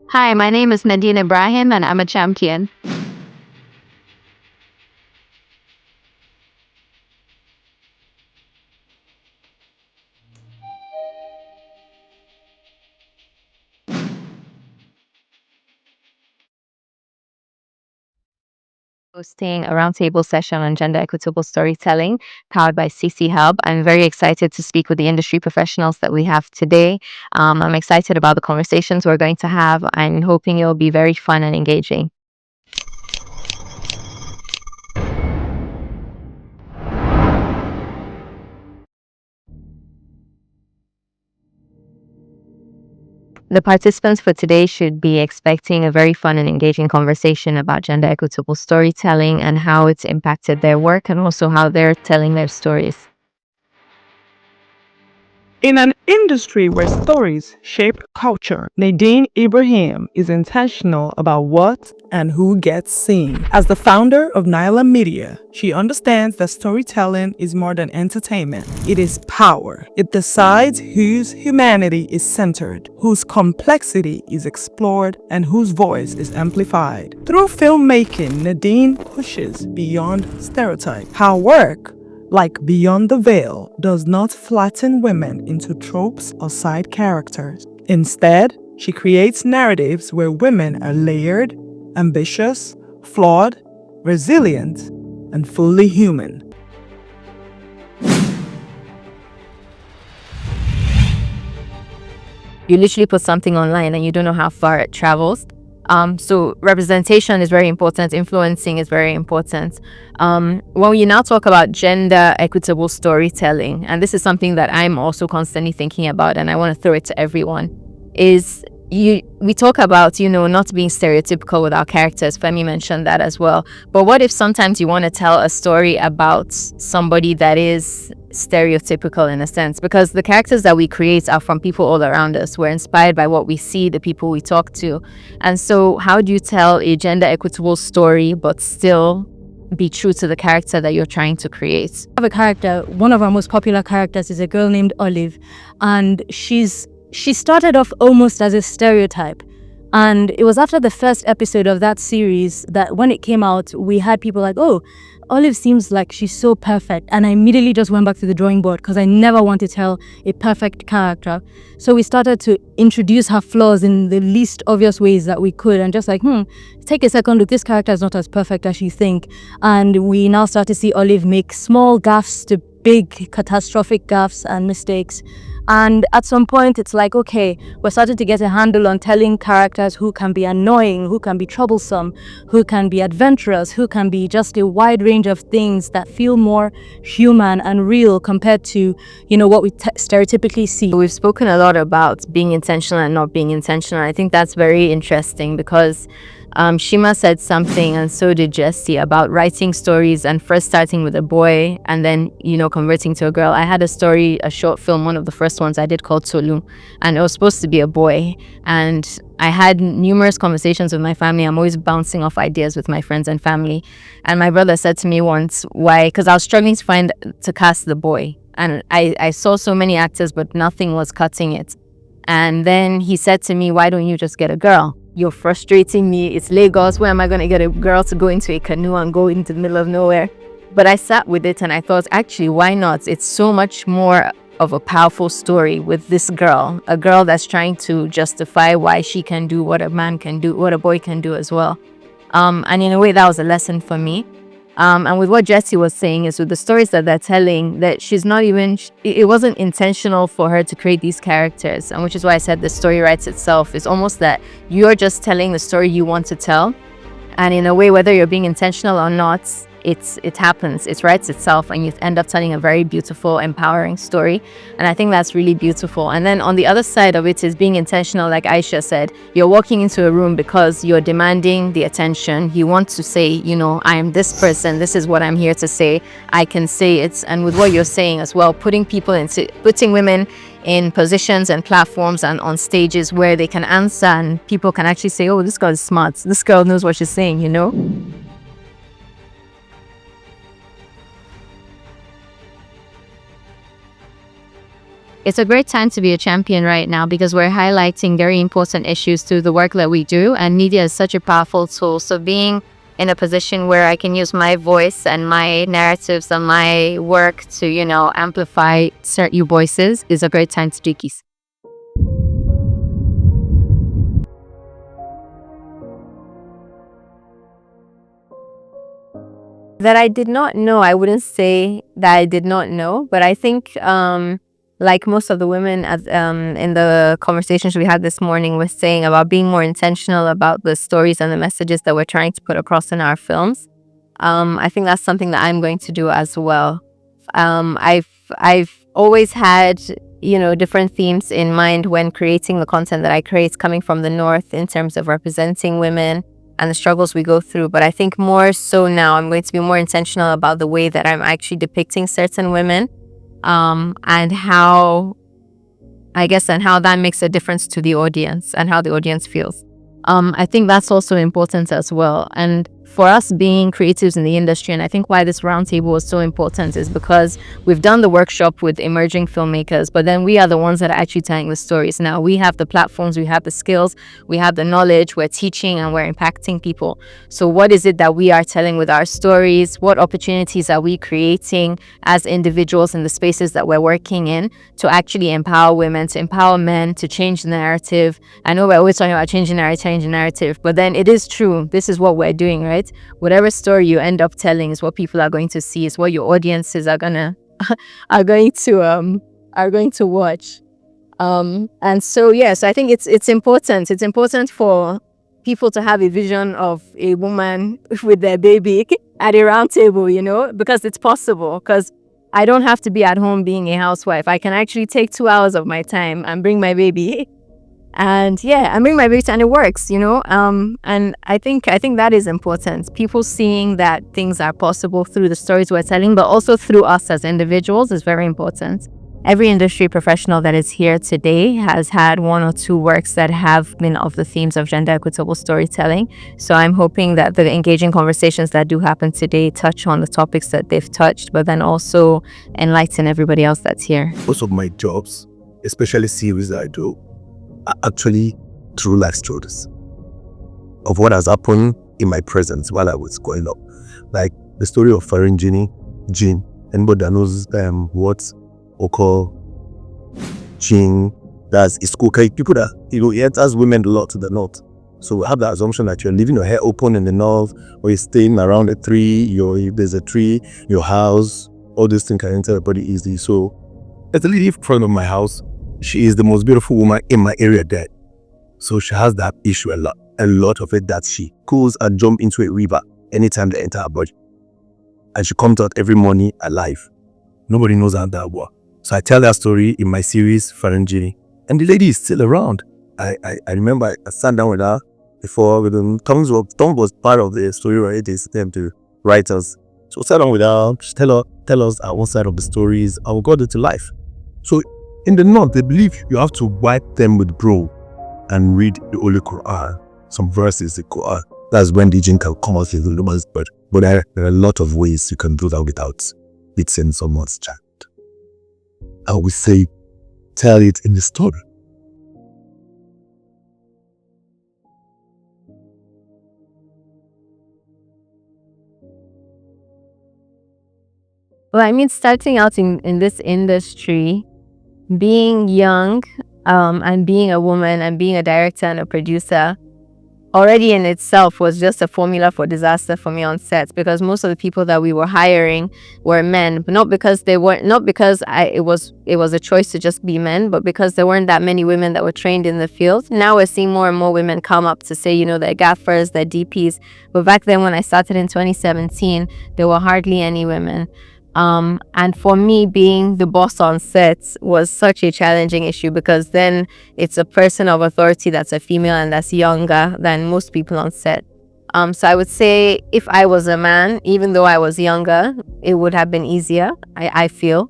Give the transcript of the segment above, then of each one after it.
Hi, my name is Nadine Ibrahim and I'm a champion. Hosting a roundtable session on gender equitable storytelling powered by CC Hub. I'm very excited to speak with the industry professionals that we have today. I'm excited about the conversations we're going to have and hoping it'll be very fun and engaging. The participants for today should be expecting a very fun and engaging conversation about gender equitable storytelling and how it's impacted their work and also how they're telling their stories. In an industry where stories shape culture, Nadine Ibrahim is intentional about what and who gets seen. As the founder of Nyla Media, she understands that storytelling is more than entertainment. It is power. It decides whose humanity is centered, whose complexity is explored, and whose voice is amplified. Through filmmaking, Nadine pushes beyond stereotype. Her work, like Beyond the Veil, does not flatten women into tropes or side characters. Instead, she creates narratives where women are layered, ambitious, flawed, resilient, and fully human. You literally put something online and you don't know how far it travels. So representation is very important. Influencing is very important. When we now talk about gender equitable storytelling, and this is something that I'm also constantly thinking about, and I want to throw it to everyone, is we talk about, not being stereotypical with our characters. Femi mentioned that as well. But what if sometimes you want to tell a story about somebody that is stereotypical in a sense? Because the characters that we create are from people all around us. We're inspired by what we see, the people we talk to. And so how do you tell a gender equitable story but still be true to the character that you're trying to create? I have a character, one of our most popular characters is a girl named Olive, and she started off almost as a stereotype. And it was after the first episode of that series that when it came out, we had people like, oh, Olive seems like she's so perfect. And I immediately just went back to the drawing board because I never want to tell a perfect character. So we started to introduce her flaws in the least obvious ways that we could, and just like, take a second look, this character is not as perfect as you think. And we now start to see Olive make small gaffes to big catastrophic gaffes and mistakes. And at some point, it's like, okay, we're starting to get a handle on telling characters who can be annoying, who can be troublesome, who can be adventurous, who can be just a wide range of things that feel more human and real compared to, what we stereotypically see. We've spoken a lot about being intentional and not being intentional. I think that's very interesting because Shima said something, and so did Jessie, about writing stories and first starting with a boy and then, converting to a girl. I had a short film, one of the first ones I did, called Tolu, and it was supposed to be a boy. And I had numerous conversations with my family. I'm always bouncing off ideas with my friends and family. And my brother said to me once, why? Because I was struggling to cast the boy. And I saw so many actors, but nothing was cutting it. And then he said to me, why don't you just get a girl? You're frustrating me. It's Lagos. Where am I going to get a girl to go into a canoe and go into the middle of nowhere? But I sat with it and I thought, actually, why not? It's so much more of a powerful story with this girl, a girl that's trying to justify why she can do what a man can do, what a boy can do as well. And in a way, that was a lesson for me. And with what Jessie was saying is with the stories that they're telling, that she's not even, it wasn't intentional for her to create these characters. And which is why I said the story writes itself. It's almost that you're just telling the story you want to tell. And in a way, whether you're being intentional or not, it happens. It writes itself and you end up telling a very beautiful, empowering story. And I think that's really beautiful. And then on the other side of it is being intentional. Like Aisha said, you're walking into a room because you're demanding the attention. You want to say, I am this person. This is what I'm here to say. I can say it. And with what you're saying as well, putting women in positions and platforms and on stages where they can answer and people can actually say, oh, this girl is smart. This girl knows what she's saying, it's a great time to be a champion right now because we're highlighting very important issues through the work that we do, and media is such a powerful tool. So being in a position where I can use my voice and my narratives and my work to, amplify certain voices is a great time to do this. That I did not know. I wouldn't say that I did not know, but I think like most of the women in the conversations we had this morning was saying about being more intentional about the stories and the messages that we're trying to put across in our films. I think that's something that I'm going to do as well. I've always had different themes in mind when creating the content that I create, coming from the North in terms of representing women and the struggles we go through. But I think more so now I'm going to be more intentional about the way that I'm actually depicting certain women, and how that makes a difference to the audience and how the audience feels. I think that's also important as well. And for us being creatives in the industry, and I think why this roundtable was so important is because we've done the workshop with emerging filmmakers, but then we are the ones that are actually telling the stories. Now we have the platforms, we have the skills, we have the knowledge, we're teaching and we're impacting people. So what is it that we are telling with our stories? What opportunities are we creating as individuals in the spaces that we're working in to actually empower women, to empower men, to change the narrative? I know we're always talking about changing narrative, but then it is true. This is what we're doing, right? Whatever story you end up telling is what people are going to see, is what your audiences are going to watch. And so yes, I think it's important. It's important for people to have a vision of a woman with their baby at a round table, because it's possible. Because I don't have to be at home being a housewife. I can actually take 2 hours of my time and bring my baby. And I bring my baby and it works, and I think that is important. People seeing that things are possible through the stories we're telling, but also through us as individuals is very important. Every industry professional that is here today has had 1 or 2 works that have been of the themes of gender equitable storytelling. So I'm hoping that the engaging conversations that do happen today touch on the topics that they've touched, but then also enlighten everybody else that's here. Most of my jobs, especially series that I do, are actually true life stories of what has happened in my presence while I was growing up. Like the story of Farinjini, Jean. Anybody that knows what Oko, Jean, that's Iskokai, people that, it enters women a lot to the north. So we have the assumption that you're leaving your hair open in the north, or you're staying around a tree, if there's a tree, your house, all these things can enter your body easily. So there's a lady in front of my house. She is the most beautiful woman in my area there. So she has that issue a lot of it, that she goes and jump into a river anytime they enter her body. And she comes out every morning alive. Nobody knows her that well. So I tell that story in my series, Faranjini. And the lady is still around. I remember I sat down with her before with them. Tom was part of the story, right? They sent them to write us. So I sat down with her, tell us our one side of the stories, how we got into life. So in the north, they believe you have to wipe them with brow and read the Holy Quran, some verses, the Quran. That's when the jinn can come out with the luminous bird. But there are a lot of ways you can do that without beating someone's child. I would say, tell it in the story. Well, I mean, starting out in this industry, being young, and being a woman and being a director and a producer already in itself was just a formula for disaster for me on sets, because most of the people that we were hiring were men, but not because it was a choice to just be men, but because there weren't that many women that were trained in the field. Now we're seeing more and more women come up to say, they're gaffers, they're DPs. But back then when I started in 2017, there were hardly any women. And for me, being the boss on sets was such a challenging issue, because then it's a person of authority that's a female and that's younger than most people on set. So I would say if I was a man, even though I was younger, it would have been easier, I feel.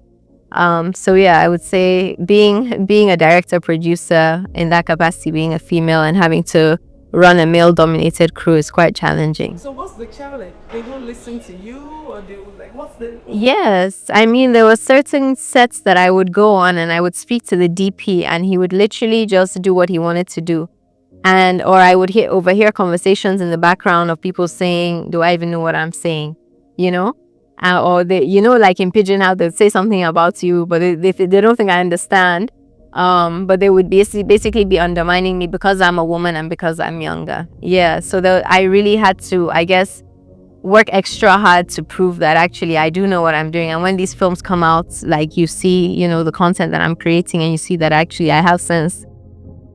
So yeah, I would say being a director, producer in that capacity, being a female and having to run a male-dominated crew is quite challenging. So what's the challenge? They don't listen to you, or they would like, what's the... Yes, I mean, there were certain sets that I would go on and I would speak to the DP and he would literally just do what he wanted to do. And or I would overhear conversations in the background of people saying, do I even know what I'm saying? You know? Or they, like in Pigeon House, they'd say something about you, but they don't think I understand. But they would basically be undermining me because I'm a woman and because I'm younger. Yeah, so I really had to, I guess, work extra hard to prove that actually I do know what I'm doing. And when these films come out, like you see, the content that I'm creating and you see that actually I have sense.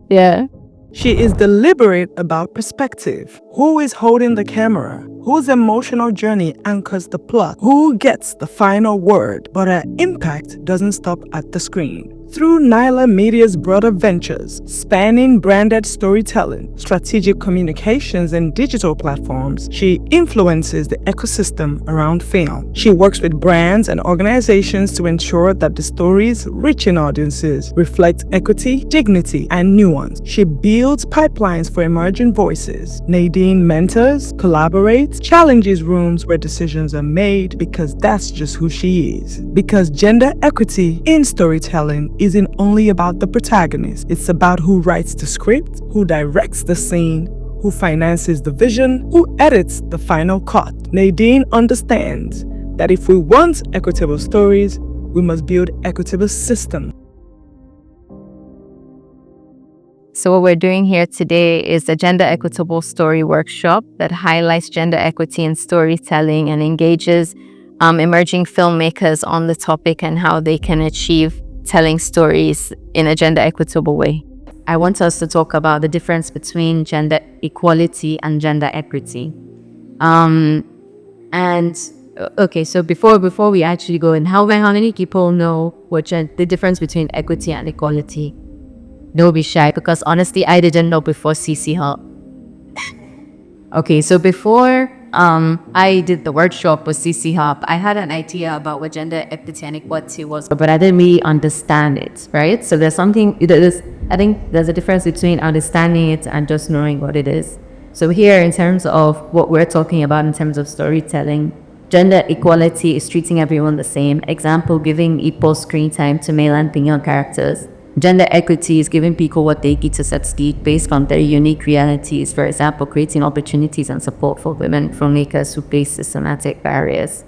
Yeah. She is deliberate about perspective. Who is holding the camera? Whose emotional journey anchors the plot? Who gets the final word? But her impact doesn't stop at the screen. Through Nyla Media's broader ventures, spanning branded storytelling, strategic communications, and digital platforms, she influences the ecosystem around film. She works with brands and organizations to ensure that the stories reaching audiences reflect equity, dignity, and nuance. She builds pipelines for emerging voices. Nadine mentors, collaborates, challenges rooms where decisions are made because that's just who she is. Because gender equity in storytelling isn't only about the protagonist. It's about who writes the script, who directs the scene, who finances the vision, who edits the final cut. Nadine understands that if we want equitable stories, we must build equitable systems. So what we're doing here today is a gender equitable story workshop that highlights gender equity in storytelling and engages emerging filmmakers on the topic and how they can achieve telling stories in a gender equitable way. I want us to talk about the difference between gender equality and gender equity. So before we actually go in, how many people know what the difference between equity and equality? Don't be shy, because honestly, I didn't know before CC Hub. Okay, so before I did the workshop with CC Hub, I had an idea about what gender equity and equality was, but I didn't really understand it, right? So I think there's a difference between understanding it and just knowing what it is. So here, in terms of what we're talking about in terms of storytelling, gender equality is treating everyone the same. Example, giving equal screen time to male and female characters. Gender equity is giving people what they need to succeed based on their unique realities. For example, creating opportunities and support for women filmmakers who face systematic barriers.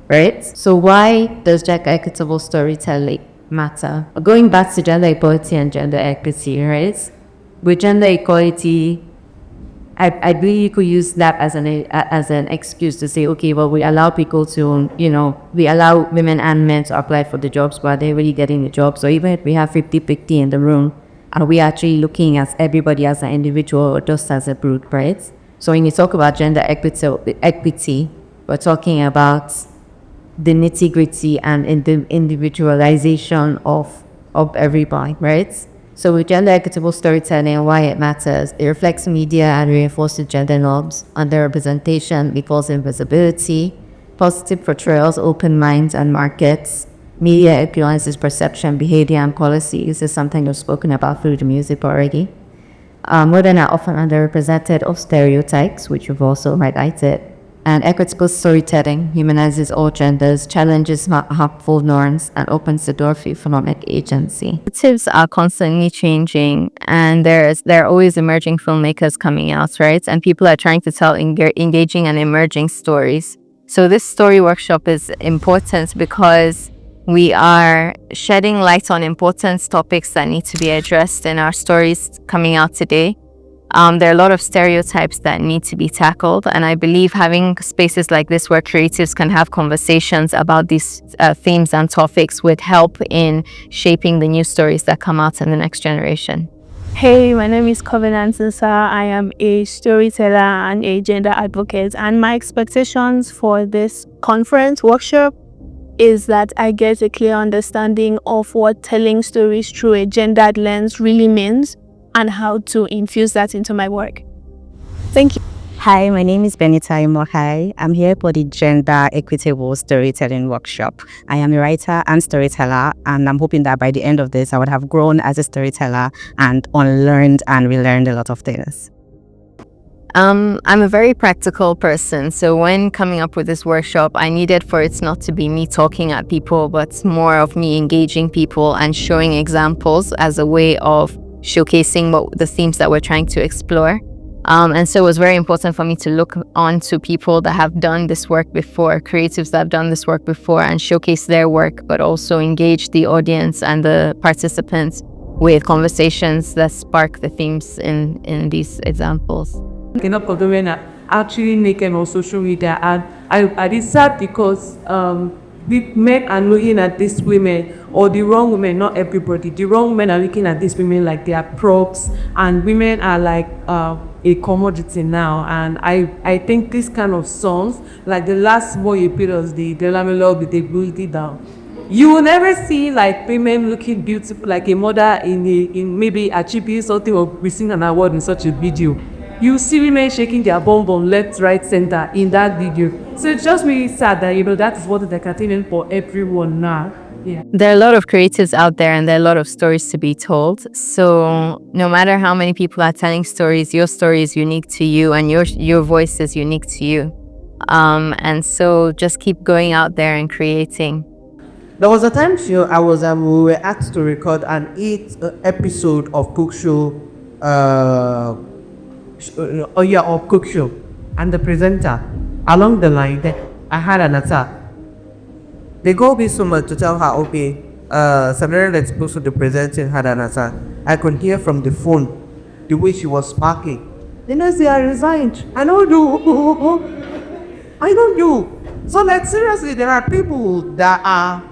Right? So why does gender equitable storytelling matter? Going back to gender equality and gender equity, right? With gender equality, I believe you could use that as an excuse to say, okay, well, we allow people to, we allow women and men to apply for the jobs, but they're really getting the jobs. So even if we have 50-50 in the room, are we actually looking at everybody as an individual or just as a group, right? So when you talk about gender equity, we're talking about the nitty-gritty and the individualization of everybody, right? So with gender equitable storytelling and why it matters, it reflects media and reinforces gender norms. Underrepresentation equals invisibility. Positive portrayals open minds and markets. Media influences perception, behavior, and policies. This is something we've spoken about through the music already. Women are often underrepresented of stereotypes, which we've also highlighted. And equitable storytelling humanizes all genders, challenges harmful norms, and opens the door for economic agency. Narratives are constantly changing, and there are always emerging filmmakers coming out, right? And people are trying to tell engaging and emerging stories. So this story workshop is important because we are shedding light on important topics that need to be addressed in our stories coming out today. There are a lot of stereotypes that need to be tackled, and I believe having spaces like this where creatives can have conversations about these themes and topics would help in shaping the new stories that come out in the next generation. Hey, my name is Covenant Nsa. I am a storyteller and a gender advocate, and my expectations for this conference workshop is that I get a clear understanding of what telling stories through a gendered lens really means and how to infuse that into my work. Thank you. Hi, my name is Benita Imohai. I'm here for the Gender Equitable Storytelling Workshop. I am a writer and storyteller, and I'm hoping that by the end of this, I would have grown as a storyteller and unlearned and relearned a lot of things. I'm a very practical person, so when coming up with this workshop, I needed for it not to be me talking at people, but more of me engaging people and showing examples as a way of showcasing what the themes that we're trying to explore. And so it was very important for me to look on to people that have done this work before, creatives that have done this work before, and showcase their work, but also engage the audience and the participants with conversations that spark the themes in these examples. Enough of the women are actually naked on social media, and I is sad because the men are looking at these women, or the wrong women, not everybody. The wrong men are looking at these women like they are props, and women are like a commodity now. And I think this kind of songs, like the last one you put us, the Delamelo with the booty down, you will never see like women looking beautiful like a mother in maybe achieving something or receiving an award in such a video. You see women shaking their bum left, right, center in that video. So it's just really sad that that is what is entertainment for everyone now. Yeah. There are a lot of creatives out there, and there are a lot of stories to be told. So no matter how many people are telling stories, your story is unique to you, and your voice is unique to you. And so just keep going out there and creating. There was a time we were asked to record an 8 episode of Cook Show, of Cook Show, and the presenter, along the line, I had an attack. They go be so much to tell her, okay, Samira that's supposed to be presenting had an attack. I could hear from the phone the way she was sparking. Then I say, I resigned. I don't do. So like seriously, there are people that are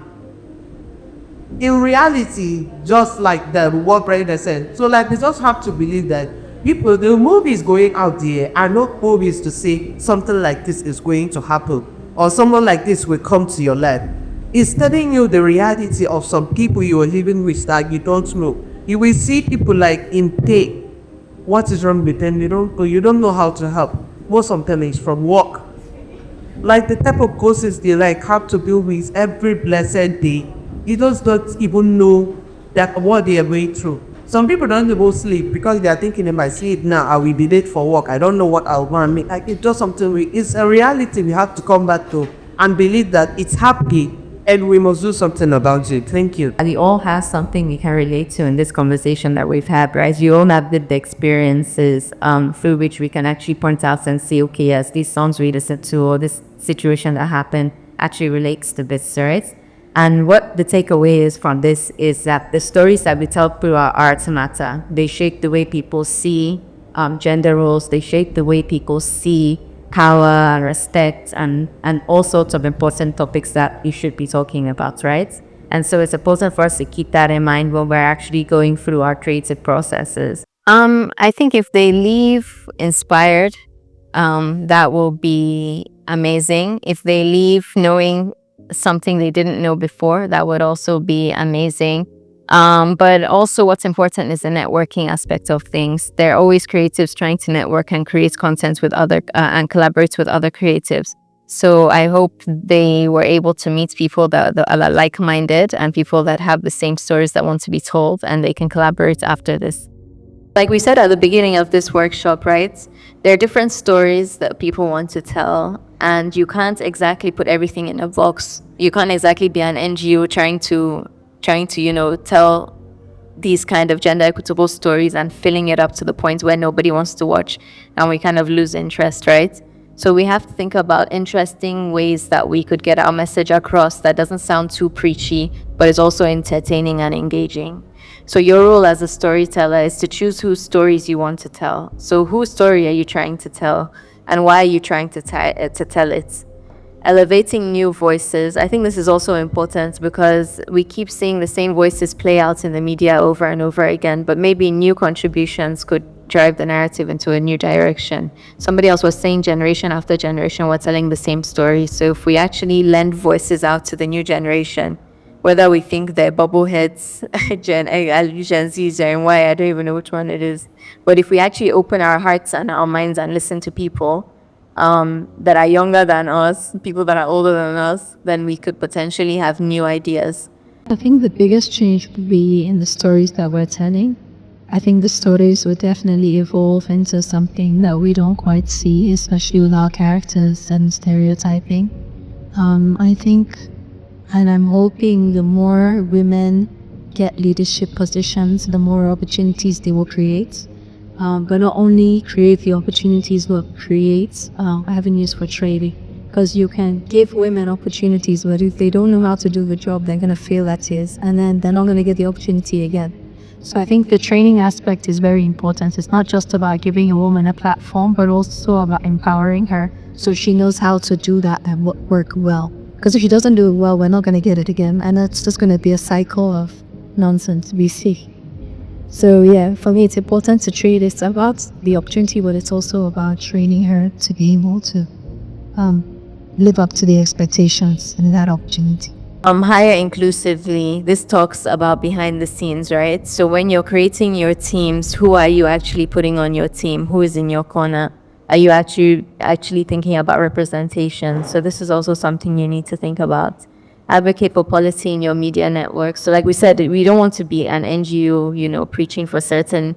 in reality just like the what Brenda said. So like they just have to believe that the movies going out there are not movies to say something like this is going to happen or someone like this will come to your life. It's telling you the reality of some people you are living with that you don't know. You will see people like in pain. What is wrong with them? You don't know how to help. Most of them is from work. Like the type of courses they like have to deal with every blessed day. You just don't even know that what they are going through. Some people don't even sleep because they are thinking, if I sleep now, I will be late for work. I don't know what I'll want to make. Like it's just something. It's a reality we have to come back to and believe that it's happy and we must do something about it. Thank you. We all have something we can relate to in this conversation that we've had, right? You all have the experiences through which we can actually point out and say, okay, yes, these songs we listened to or this situation that happened actually relates to this, right? And what the takeaway is from this is that the stories that we tell through our art matter. They shape the way people see gender roles. They shape the way people see power and respect and all sorts of important topics that you should be talking about, right? And so it's important for us to keep that in mind when we're actually going through our creative processes. I think if they leave inspired, that will be amazing. If they leave knowing something they didn't know before, that would also be amazing. But also what's important is the networking aspect of things. There are always creatives trying to network and create content with other and collaborate with other creatives. So I hope they were able to meet people that are like-minded and people that have the same stories that want to be told, and they can collaborate after this. Like we said at the beginning of this workshop, right? There are different stories that people want to tell, and you can't exactly put everything in a box. You can't exactly be an NGO trying to tell these kind of gender equitable stories and filling it up to the point where nobody wants to watch and we kind of lose interest, right? So we have to think about interesting ways that we could get our message across that doesn't sound too preachy, but is also entertaining and engaging. So your role as a storyteller is to choose whose stories you want to tell. So whose story are you trying to tell, and why are you trying to tell it? Elevating new voices. I think this is also important because we keep seeing the same voices play out in the media over and over again, but maybe new contributions could drive the narrative into a new direction. Somebody else was saying generation after generation we're telling the same story. So if we actually lend voices out to the new generation, whether we think they're bubbleheads, Gen Zs, Gen Y, I don't even know which one it is. But if we actually open our hearts and our minds and listen to people that are younger than us, people that are older than us, then we could potentially have new ideas. I think the biggest change would be in the stories that we're telling. I think the stories will definitely evolve into something that we don't quite see, especially with our characters and stereotyping. I think, and I'm hoping the more women get leadership positions, the more opportunities they will create. But not only create the opportunities, but create avenues for trading. Because you can give women opportunities, but if they don't know how to do the job, they're going to fail at it, and then they're not going to get the opportunity again. So I think the training aspect is very important. It's not just about giving a woman a platform, but also about empowering her so she knows how to do that and work well. Because if she doesn't do it well, we're not going to get it again. And it's just going to be a cycle of nonsense, we see. So yeah, for me, it's important to treat it about the opportunity, but it's also about training her to be able to live up to the expectations and that opportunity. Hire inclusively, this talks about behind the scenes, right? So when you're creating your teams, who are you actually putting on your team? Who is in your corner? Are you actually thinking about representation? So this is also something you need to think about. Advocate for policy in your media network. So like we said, we don't want to be an NGO, preaching for certain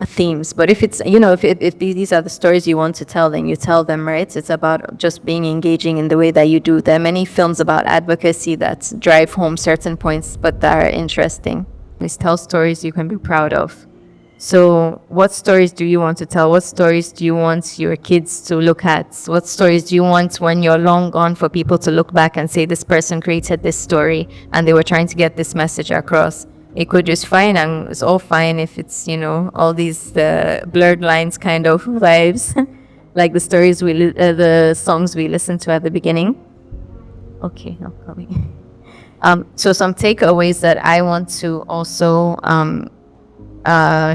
themes, but if it's if these are the stories you want to tell, then you tell them, right? It's about just being engaging in the way that you do. There are many films about advocacy that drive home certain points but that are interesting. Please tell stories you can be proud of. So what stories do you want to tell? What stories do you want your kids to look at? What stories do you want when you're long gone for people to look back and say this person created this story and they were trying to get this message across? It could just fine, and it's all fine if it's all these blurred lines kind of vibes, like the stories the songs we listened to at the beginning. Okay, no coming. So some takeaways that I want to also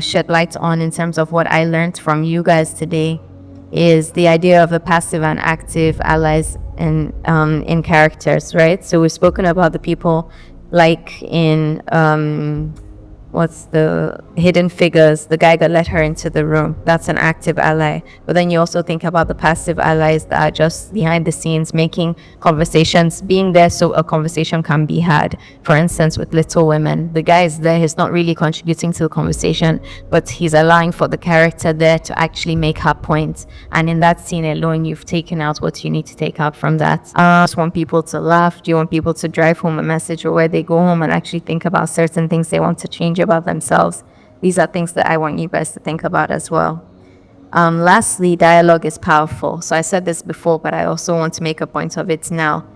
shed light on in terms of what I learned from you guys today is the idea of the passive and active allies in characters, right? So we've spoken about the people like in what's the Hidden Figures, the guy that let her into the room. That's an active ally. But then you also think about the passive allies that are just behind the scenes, making conversations, being there so a conversation can be had. For instance, with Little Women, the guy is there, he's not really contributing to the conversation, but he's allowing for the character there to actually make her point. And in that scene alone, you've taken out what you need to take out from that. Just want people to laugh? Do you want people to drive home a message, or where they go home and actually think about certain things they want to change about themselves? These are things that I want you guys to think about as well. Lastly, dialogue is powerful. So I said this before, but I also want to make a point of it now.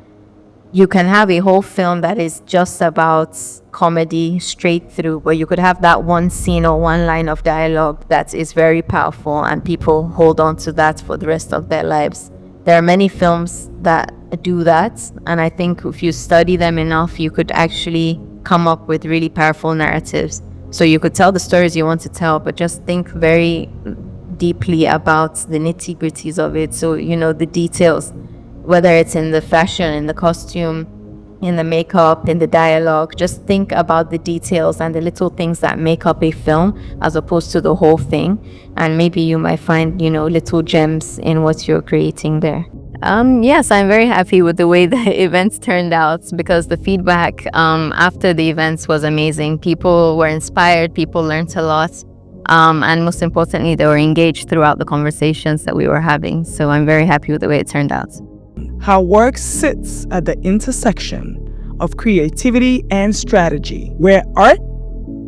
You can have a whole film that is just about comedy straight through, but you could have that one scene or one line of dialogue that is very powerful and people hold on to that for the rest of their lives. There are many films that do that, and I think if you study them enough, you could actually come up with really powerful narratives. So you could tell the stories you want to tell, but just think very deeply about the nitty-gritties of it. So, the details, whether it's in the fashion, in the costume, in the makeup, in the dialogue, just think about the details and the little things that make up a film as opposed to the whole thing. And maybe you might find, little gems in what you're creating there. Yes, I'm very happy with the way the events turned out, because the feedback after the events was amazing. People were inspired, people learned a lot, and most importantly, they were engaged throughout the conversations that we were having. So I'm very happy with the way it turned out. How work sits at the intersection of creativity and strategy, where art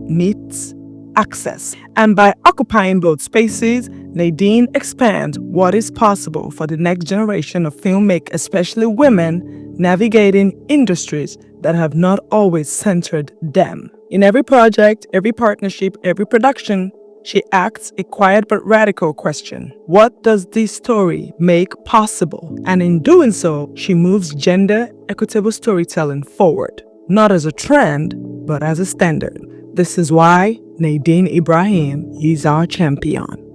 meets access. And by occupying both spaces, Nadine expands what is possible for the next generation of filmmakers, especially women, navigating industries that have not always centered them. In every project, every partnership, every production, she asks a quiet but radical question. What does this story make possible? And in doing so, she moves gender equitable storytelling forward, not as a trend, but as a standard. This is why Nadine Ibrahim is our champion.